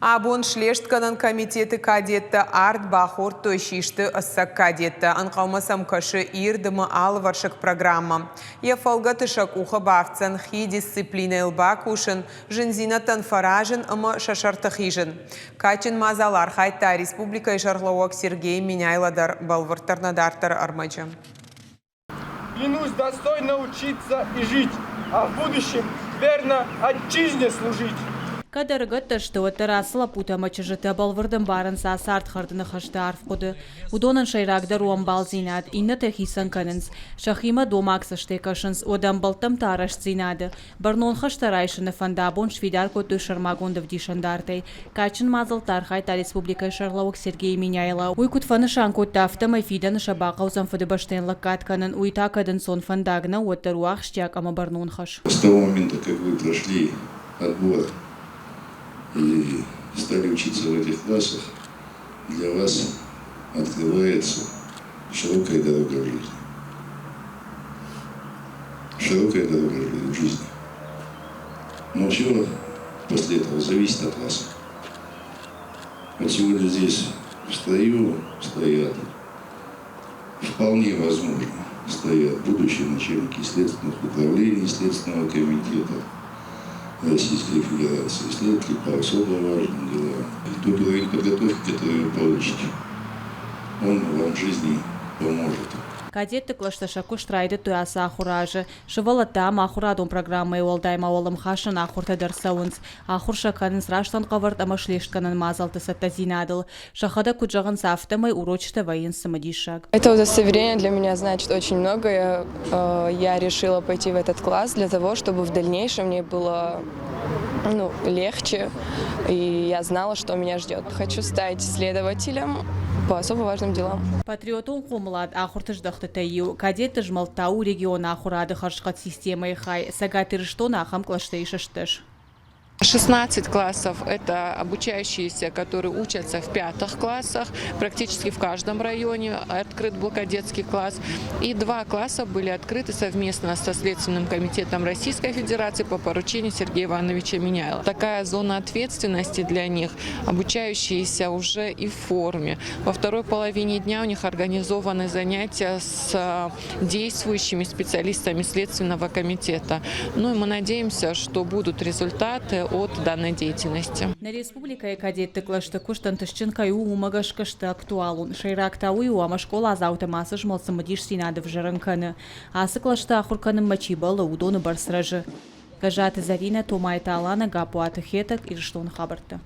Абон шлештканын комитеті кадетті арт бахор тойшишті ыссак кадетті. Анқаумасам кашы ирдымы алваршық программа. Ефалға тышак уха бавцан хи дисциплина илба кушын, жынзинаттан фаражын ымы шашартықижын. Качин мазалар хайта республика Ижарлауак Сергей Миняйладар балвартарнадартар армачы. Клянусь достойно учиться и жить, а в будущем верно отчизне служить. Кадыргы тышты терасла путама чыжыты балвырдым барын сасарт хардыны хашты арф коды. Удонын шайрагда руам балзинад, инна техисан канынс. Шахима домакса штекашынс, одан балтым тараш зинады. Барнон хаштарайшыны фандабон швидар коты шармагондов дишандартай. Качин мазал тархайта республика Ижарлауак Сергей Миняйла. Уйкут фанышан кот тафтама фиданы шабақаузан фадыбаштенлы катканын уйта кадын сон фандагна оттаруах штяк ама барнон хаш. С того момента, как вы прошли отбор и стали учиться в этих классах, для вас открывается широкая дорога в жизни. Широкая дорога в жизни. Но все после этого зависит от вас. Вот сегодня здесь в строю стоят, вполне возможно, стоят будущие начальники следственных управлений, Следственного комитета Российской Федерации, следователи по особо важным делам. Тот уровень подготовки, который вы получите, он вам в жизни поможет. Кадетты клашташаку штрайды туяса ахуражы. Шывалата махурадон программы олдайма олым хашын ахурта дарсауынс. Ахур шаканын сраштан каварт ама шлештканын мазалты саттазинадыл. Шахада куджагын сафтамай урочта воин самодишак. Это удостоверение для меня значит очень много. Я решила пойти в этот класс для того, чтобы в дальнейшем мне было легче. И я знала, что меня ждет. Хочу стать следователем по особо важным делам. Патриотон кумлад ахуртыждахты таю. Кадетты жмалтау региона ахурады харшкат системой хай. Сагатырыштона ахам клаштейшаштыш. 16 классов – это обучающиеся, которые учатся в 5 классах. Практически в каждом районе открыт был кадетский класс. И 2 класса были открыты совместно со Следственным комитетом Российской Федерации по поручению Сергея Ивановича Миняйла. Такая зона ответственности для них, обучающиеся уже и в форме. Во второй половине дня у них организованы занятия с действующими специалистами Следственного комитета. Ну и мы надеемся, что будут результаты от данной деятельности. На республике кадетты клашты куштан тышчынкаю умагашкашты актуалун. Шайрактауи уама школа азаутамасы жмалсамадиш синады в жаранканы. Асы клашты ахурканым мачибалы удоны барсражы. Кажаты Зарина Томайта Алана Гапуаты Хетак и Штон Хабарта.